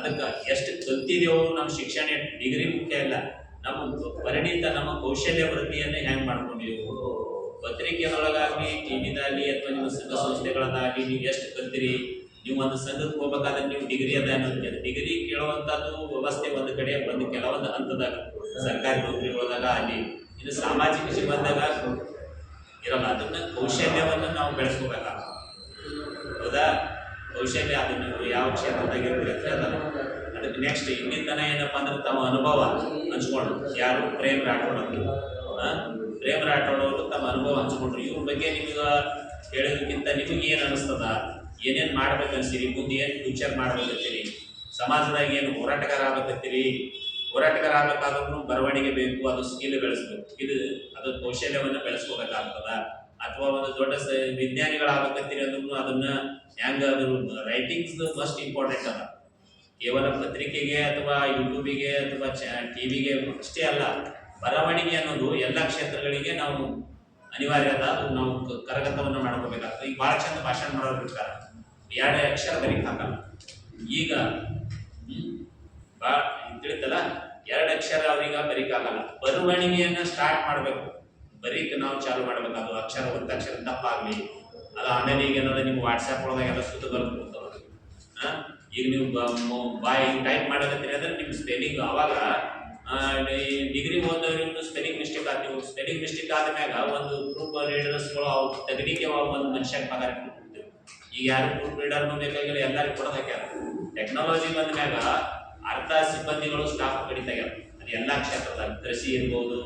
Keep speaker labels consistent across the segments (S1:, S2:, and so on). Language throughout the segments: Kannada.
S1: ಅದಕ್ಕೆ ಎಷ್ಟು ಕಲ್ತಿದೆವು ನಮ್ಮ ಶಿಕ್ಷಣ ಡಿಗ್ರಿ ಮುಖ್ಯ ಇಲ್ಲ, ನಮ್ಮ ಪರಿಣಿತ ನಮ್ಮ ಕೌಶಲ್ಯ ವೃತ್ತಿಯನ್ನು ಹೆಂಗ್ ಮಾಡ್ಕೊಂಡಿವು. ಪತ್ರಿಕೆಗಳಾಗಲಿ ಟಿವಿದಾಗಲಿ ಅಥವಾ ನಿಮ್ಮ ಸಂಘ ಸಂಸ್ಥೆಗಳದಾಗಲಿ ನೀವು ಎಷ್ಟು ಕಲ್ತಿರಿ. ನೀವು ಒಂದು ಸಂಘಕ್ಕೆ ಹೋಗ್ಬೇಕಾದ್ರೆ ನೀವು ಡಿಗ್ರಿ ಅದ ಅನ್ನೋದು ಡಿಗ್ರಿ ಕೇಳುವಂಥದ್ದು ವ್ಯವಸ್ಥೆ ಒಂದು ಕಡೆ ಒಂದು ಕೆಲವೊಂದು ಹಂತದಾಗ ಸರ್ಕಾರಿ ನೌಕರಿಗಳದಾಗ ಅಲ್ಲಿ ಇದು ಸಾಮಾಜಿಕ ಜೀವನದಾಗ ಇರಲ್ಲ. ಅದನ್ನ ಕೌಶಲ್ಯವನ್ನು ನಾವು ಬೆಳೆಸ್ಕೋಬೇಕಾಗ ಹೌದಾ. ಕೌಶಲ್ಯ ಅದನ್ನು ಯಾವ ಕ್ಷೇತ್ರದಾಗ ಇರ್ತೀರಿ ಅದಕ್ಕೆ ನೆಕ್ಸ್ಟ್ ಇನ್ನಿತನ ಏನಪ್ಪಾ ಅಂದ್ರೆ ತಮ್ಮ ಅನುಭವ ಹಂಚ್ಕೊಂಡು ಯಾರು ಪ್ರೇಮ್ ರಾಠೋಡ್ ಪ್ರೇಮ್ ರಾಠೋಡ್ ಅವರು ತಮ್ಮ ಅನುಭವ ಹಂಚ್ಕೊಂಡ್ರು. ಇವ್ರ ಬಗ್ಗೆ ನಿಮ್ಗೆ ಹೇಳೋದಕ್ಕಿಂತ ನಿಮಗೆ ಏನು ಅನಿಸ್ತದ, ಏನೇನು ಮಾಡ್ಬೇಕನ್ಸಿರಿ, ಮುಂದೆ ಏನು ಫ್ಯೂಚರ್ ಮಾಡ್ಬೇಕಂತೀರಿ, ಸಮಾಜದಾಗ ಏನು ಹೋರಾಟಗಾರ ಆಗ್ಬೇಕಂತೀರಿ. ಹೋರಾಟಗಾರ ಆಗ್ಬೇಕಾದ್ರೂ ಬರವಣಿಗೆ ಬೇಕು, ಅದು ಸ್ಕಿಲ್ ಬೆಳೆಸ್ಬೇಕು, ಅದು ಕೌಶಲ್ಯವನ್ನು ಬೆಳೆಸ್ಕೋಬೇಕಾಗ್ತದ. ಅಥವಾ ಒಂದು ದೊಡ್ಡ ವಿಜ್ಞಾನಿಗಳಾಗಬೇಕಂತೀರಿ ಅಂದ್ರೂ ಅದನ್ನ ಹೆಂಗ ಅದು ರೈಟಿಂಗ್ಸ್ ಮಸ್ಟ್ ಇಂಪಾರ್ಟೆಂಟ್ ಅದ. ಕೇವಲ ಪತ್ರಿಕೆಗೆ ಅಥವಾ ಯೂಟ್ಯೂಬಿಗೆ ಅಥವಾ ಟಿವಿಗೆ ಅಷ್ಟೇ ಅಲ್ಲ, ಬರವಣಿಗೆ ಅನ್ನೋದು ಎಲ್ಲ ಕ್ಷೇತ್ರಗಳಿಗೆ ನಾವು ಅನಿವಾರ್ಯ ಅದ. ಅದು ನಾವು ಕರಗತವನ್ನು ಮಾಡ್ಕೋಬೇಕಾಗ್ತದೆ. ಈಗ ಭಾಳ ಚಂದ ಭಾಷಣ ಮಾಡೋರು ಇರ್ತಾರೆ, 2 ಅಕ್ಷರ ಬರೀಕ್ ಹಾಕಲ್ಲ. ಈಗ ತಿಳಿತಲ್ಲ, 2 ಅಕ್ಷರ ಅವ್ರಿಗೆ ಬರೀಕಾಗಲ್ಲ. ಬರವಣಿಗೆಯನ್ನ ಸ್ಟಾರ್ಟ್ ಮಾಡಬೇಕು, ಬರೀಕ್ ನಾವು ಚಾಲು ಮಾಡ್ಬೇಕು. ಅದು ಅಕ್ಷರ ಒತ್ತಕ್ಷರ ತಪ್ಪಾಗ್ಲಿ ಅದು ಆಮೇಲೆ ಈಗ ಏನದ ನಿಮ್ಮ ವಾಟ್ಸ್ಆ್ಯಪ್ ಒಳಗಾಗೆಲ್ಲ ಸುತ್ತ ಬರೆದು ಕೊಡ್ತಾವ. ಈಗ ನೀವು ಬಾಯಿ ಟೈಪ್ ಮಾಡಕತ್ತೀರಿ ಅಂದ್ರೆ ನಿಮ್ಮ ಸ್ಪೆಲ್ಲಿಂಗ್ ಅವಾಗ ಡಿಗ್ರಿ ಓದೋರು ಸ್ಪೆಲ್ಲಿಂಗ್ ಮಿಸ್ಟೇಕ್ ಆಗ್ತೀವಿ. ಸ್ಪೆಲ್ಲಿಂಗ್ ಮಿಸ್ಟೇಕ್ ಆದ್ಮ್ಯಾಗ ಒಂದು ಗ್ರೂಪ್ ರೀಡರ್ಸ್ಗಳು ಅವು ತೆಗಲಿಕ್ಕೆ ಒಂದು ಮನುಷ್ಯನ ಪಗಾರ ಕೊಡ್ತೀವಿ. ಈಗ ಯಾರು ಗ್ರೂಪ್ ರೀಡರ್ನು ಬೇಕಾಗಿಲ್ಲ, ಎಲ್ಲರಿಗೂ ಕೊಡೋದು ಹಾಕ್ಯಾರ. ಟೆಕ್ನಾಲಜಿ ಬಂದ್ಮ್ಯಾಗ ಅರ್ಧ ಸಿಬ್ಬಂದಿಗಳು ಸ್ಟಾಫ್ ಕಡಿತಾಗ್ಯಾರ. ಅದು ಎಲ್ಲ ಕ್ಷೇತ್ರದಾಗ ಕೃಷಿ ಇರ್ಬೋದು,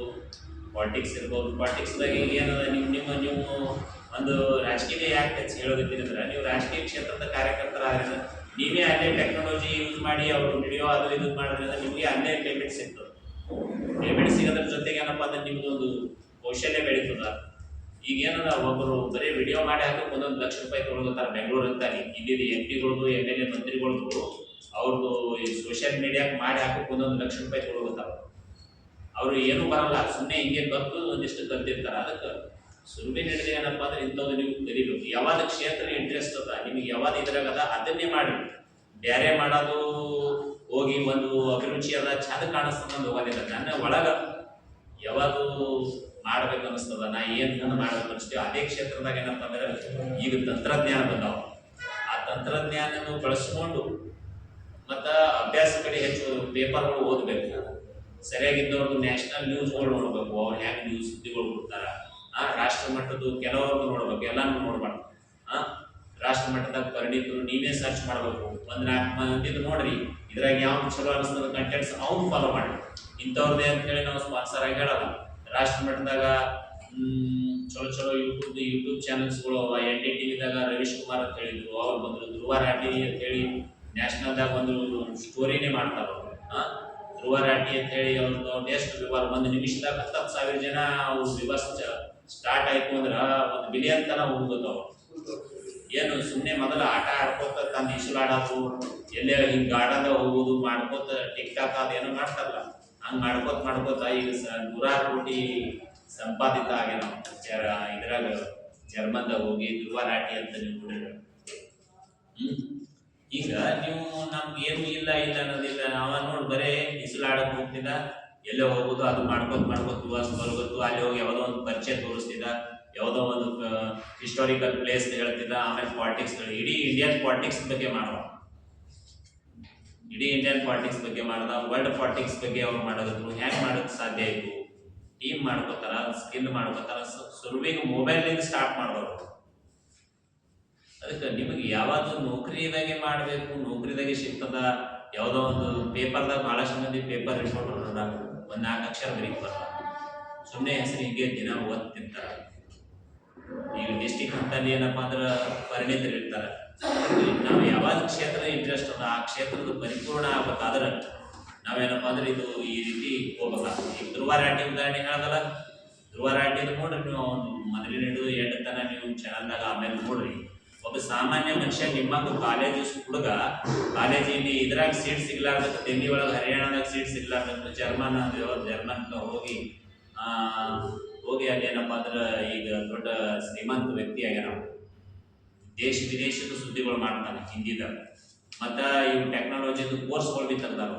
S1: ಪಾಲಿಟಿಕ್ಸ್ ಇರ್ಬೋದು. ಪಾಲಿಟಿಕ್ಸ್ದಾಗ ಏನದ ನೀವು ಒಂದು ರಾಜಕೀಯ ಯಾಕೆ ಹೆಚ್ಚು ಹೇಳೋದಕ್ಕಿದೆ ಅಂದ್ರೆ, ನೀವು ರಾಜಕೀಯ ಕ್ಷೇತ್ರದ ಕಾರ್ಯಕರ್ತರಾದ್ರೆ ನೀವೇ ಅಲ್ಲೇ ಟೆಕ್ನಾಲಜಿ ಯೂಸ್ ಮಾಡಿ ಅವರು ವಿಡಿಯೋ ಅದು ಇದು ಮಾಡೋದ್ರಿಂದ ನಿಮಗೆ ಅಲ್ಲೇ ಪೇಮೆಂಟ್ ಸಿಗ್ತದೆ. ಪೇಮೆಂಟ್ ಸಿಗೋದ್ರ ಜೊತೆಗೆ ಏನಪ್ಪ ಅಂದ್ರೆ ನಿಮ್ದು ಒಂದು ಕೌಶಲ್ಯ ಬೆಳೀತದ. ಈಗ ಏನದ ಒಬ್ಬರು ಬರೀ ವಿಡಿಯೋ ಮಾಡಿ ಹಾಕಿ 1 ಲಕ್ಷ ರೂಪಾಯಿ ತೊಗೊಳ್ತಾರೆ ಬೆಂಗಳೂರು ಅಂತ. ಇಲ್ಲಿ MP-ಗಳದು MLA ಮಂತ್ರಿಗಳದು ಅವ್ರದ್ದು ಈ ಸೋಷಿಯಲ್ ಮೀಡಿಯಾಕ್ಕೆ ಮಾಡಿ ಹಾಕಿ 1 ಲಕ್ಷ ರೂಪಾಯಿ ತೊಗೊಳ್ತಾರೆ. ಅವರು ಏನೂ ಬರಲ್ಲ, ಸುಮ್ಮನೆ ಹಿಂಗೆ ಕಲ್ತು ಒಂದಿಷ್ಟು ಕಲ್ತಿರ್ತಾರೆ. ಅದಕ್ಕೆ ಸುರುವಿ ನಡೆದ ಏನಪ್ಪ ಅಂದ್ರೆ ಇಂಥದ್ದು ನೀವು ಕಲಿಬೇಕು. ಯಾವ್ದು ಕ್ಷೇತ್ರ ಇಂಟ್ರೆಸ್ಟ್ ಅದ ನಿಮಗೆ, ಯಾವ್ದು ಇದ್ರಾಗದ ಅದನ್ನೇ ಮಾಡಿ. ಬೇರೆ ಮಾಡೋದು ಹೋಗಿ ಒಂದು ಅಭಿರುಚಿ ಅದ ಚಂದ ಕಾಣಿಸ್ತದ ಹೋಗೋದಿಲ್ಲ. ನನ್ನ ಒಳಗ ಯಾವುದು ಮಾಡ್ಬೇಕು ಅನಿಸ್ತದ, ನಾ ಏನು ಮಾಡ್ಬೇಕು ಅನಿಸ್ತೀವಿ ಅದೇ ಕ್ಷೇತ್ರದಾಗ ಏನಪ್ಪ ಅಂದ್ರೆ ಈಗ ತಂತ್ರಜ್ಞಾನ ಬಂದಾವ. ಆ ತಂತ್ರಜ್ಞಾನ ಬಳಸ್ಕೊಂಡು ಮತ್ತು ಅಭ್ಯಾಸ ಕಡೆ ಹೆಚ್ಚು ಪೇಪರ್ಗಳು ಓದಬೇಕು. ಸರಿಯಾಗಿದ್ದವ್ರದ್ದು ನ್ಯಾಷನಲ್ ನ್ಯೂಸ್ಗಳು ನೋಡ್ಬೇಕು, ಅವ್ರು ಹೆಂಗೆ ನ್ಯೂಸ್ ಸುದ್ದಿಗಳು ಕೊಡ್ತಾರ. ರಾಷ್ಟ್ರ ಮಟ್ಟದ್ದು ಕೆಲವೊಂದು ನೋಡ್ಬೇಕು, ಎಲ್ಲಾನು ನೋಡ್ಬಾರ್ದು. ರಾಷ್ಟ್ರ ಮಟ್ಟದಾಗ ಪರಿಣಿತರು ನೀವೇ ಸರ್ಚ್ ಮಾಡಬೇಕು. 1-4 ಮಂದಿದು ನೋಡ್ರಿ, ಇದ್ರಾಗ ಯಾವ ಚಲೋ ಅನಿಸ್ತದ ಕಂಟೆಂಟ್ಸ್ ಅವ್ನು ಫಾಲೋ ಮಾಡಿ. ಇಂಥವ್ರದ್ದೇ ಅಂತ ಹೇಳಿ ನಾವು ಸ್ಪಾನ್ಸರ್ ಆಗಿ ಹೇಳಲ್ಲ. ರಾಷ್ಟ್ರ ಮಟ್ಟದಾಗ ಚಲೋ ಯೂಟ್ಯೂಬ್ ಚಾನಲ್ಸ್ಗಳು ಅವ. NDTVದಾಗ ರವೀಶ್ ಕುಮಾರ್ ಅಂತ ಹೇಳಿದ್ರು, ಅವ್ರು ಬಂದರು. ಧ್ರುವ ರಾಠಿ ಅಂತ ಹೇಳಿ ನ್ಯಾಷನಲ್ದಾಗ ಒಂದು ಸ್ಟೋರಿನೇ ಮಾಡ್ತಾರ. ಧ್ರುವ ರಾಠಿ ಅಂತ ಹೇಳಿ ಅವ್ರದ್ದು ಎಷ್ಟು ವಿವರ 1 ನಿಮಿಷದಾಗ 10,000 ಜನ ಅವ್ರ ವಿವರ್ಸ್ ಸ್ಟಾರ್ಟ್ ಆಯ್ತು ಅಂದ್ರೆ 1 ಬಿಲಿಯನ್ ತನ ಹೋಗ್ಬೋದು. ಏನು ಸುಮ್ಮನೆ ಮೊದಲು ಆಟ ಆಡ್ಕೋತ ತಂದು ಇಸುಲಾಡೋದು, ಎಲ್ಲೇ ಹಿಂಗೆ ಗಾರ್ಡನ್ದಾಗ ಹೋಗೋದು ಮಾಡ್ಕೋತ ಟಿಕ್ಟಾಕ್ ಅದೇನೋ ಮಾಡ್ತಾರಲ್ಲ, ಹಂಗೆ ಮಾಡ್ಕೋತ ಈಗ 100 ಕೋಟಿ ಸಂಪಾದಿತ ಆಗ್ಯಾನ. ಇದ್ರಾಗ ಜರ್ಮನ್ದಾಗ ಹೋಗಿ ಧ್ರುವ ರಾಠಿ ಅಂತ ನೀವು ನೋಡಿದ್ರೆ. ಈಗ ನೀವು ನಮ್ಗೆ ಏನು ಇಲ್ಲ ಅನ್ನೋದಿಲ್ಲ. ನಾವ ನೋಡಿ ಬರೇ ಇಸುಲಾಡಕ್ ಹೋಗ್ತಿದ್ದ, ಎಲ್ಲೇ ಹೋಗೋದು ಅದು ಮಾಡ್ಕೋತ ವಿವಾಸ ಬರೋದು. ಅಲ್ಲಿ ಹೋಗಿ ಯಾವುದೋ ಒಂದು ಪರಿಚಯ ತೋರಿಸ್ತಿದ್ದ, ಯಾವುದೋ ಒಂದು ಹಿಸ್ಟಾರಿಕಲ್ ಪ್ಲೇಸ್ ಹೇಳ್ತಿದ್ದ. ಆಮೇಲೆ ಪಾಲಿಟಿಕ್ಸ್, ಇಡೀ ಇಂಡಿಯನ್ ಪಾಲಿಟಿಕ್ಸ್ ಬಗ್ಗೆ ಮಾಡ್ದ, ವರ್ಲ್ಡ್ ಪಾಲಿಟಿಕ್ಸ್ ಬಗ್ಗೆ ಅವ್ರು ಮಾಡೋದ್ರು. ಹೆಂಗೆ ಮಾಡೋದು ಸಾಧ್ಯ ಆಯಿತು? ಟೀಮ್ ಮಾಡ್ಕೋತಾರ, ಸ್ಕಿಲ್ ಮಾಡ್ಕೋತಾರ. ಸುರುವಿಗೆ ಮೊಬೈಲ್ನಿಂದ ಸ್ಟಾರ್ಟ್ ಮಾಡೋರು. ಅದಕ್ಕೆ ನಿಮಗೆ ಯಾವುದು ನೌಕರಿದಾಗೆ ಮಾಡಬೇಕು, ನೌಕರಿದಾಗೆ ಸಿಗ್ತದ. ಯಾವುದೋ ಒಂದು ಪೇಪರ್ದಾಗ ಭಾಳಷ್ಟು ಮಂದಿ ಪೇಪರ್ ಇಟ್ಕೊಂಡು 1-4 ಅಕ್ಷರ ಬರೀಕ್ ಬರಲ್ಲ, ಸುಮ್ಮನೆ ಹೆಸರು ಹೀಗೆ ದಿನ ಓದ್ತಿರ್ತಾರೆ. ಈಗ ಡಿಸ್ಟಿಕ್ ಹಂತಲ್ಲಿ ಏನಪ್ಪ ಅಂದ್ರೆ ಪರಿಣಿತರು ಇರ್ತಾರೆ. ನಾವು ಯಾವಾಗ ಕ್ಷೇತ್ರದ ಇಂಟ್ರೆಸ್ಟ್ ಅದ ಆ ಕ್ಷೇತ್ರದ ಪರಿಪೂರ್ಣ ಆಗ್ಬೇಕಾದ್ರೆ ನಾವೇನಪ್ಪ ಅಂದ್ರೆ ಇದು ಈ ರೀತಿ ಹೋಗ್ಬೇಕಾಗ್ತದೆ. ಈಗ ಧ್ರುವ ರಾಠಿ ಉದಾಹರಣೆ ಹೇಳದಲ್ಲ, ಧ್ರುವ ರಾಠಿದು ನೋಡ್ರಿ ನೀವು, ಒಂದು ಮೊದಲಿನ ಹಿಡಿದು 8 ತನ ನೀವು ಚಾನಲ್ದಾಗ ಆಮೇಲೆ ನೋಡ್ರಿ. ಒಬ್ಬ ಸಾಮಾನ್ಯ ಮನುಷ್ಯ ನಿಮ್ಮಂಗ ಕಾಲೇಜ್ ಹುಡುಗ ಕಾಲೇಜಿನಲ್ಲಿ ಇದ್ರಾಗ ಸೀಟ್ ಸಿಗ್ಲಾರ್ದಕ್ಕೆ, ದಿಲ್ಲಿ ಒಳಗೆ ಹರಿಯಾಣದಾಗ ಸೀಟ್ ಸಿಗ್ಲಾರ್ದಕ್ಕೆ ಜರ್ಮನ್ ಹೋಗಿ ಅಲ್ಲಿ ಏನಪ್ಪ ಅಂದ್ರೆ ಈಗ ದೊಡ್ಡ ಶ್ರೀಮಂತ ವ್ಯಕ್ತಿ ಆಗ್ಯಾನ. ದೇಶ ವಿದೇಶದ ಸುದ್ದಿಗಳು ಮಾಡ್ತಾನೆ ಹಿಂದಿದಾಗ. ಮತ್ತು ಇವು ಟೆಕ್ನಾಲಜಿದು ಕೋರ್ಸ್ಗಳು ಬಿ ತೆಗ್ದಾರ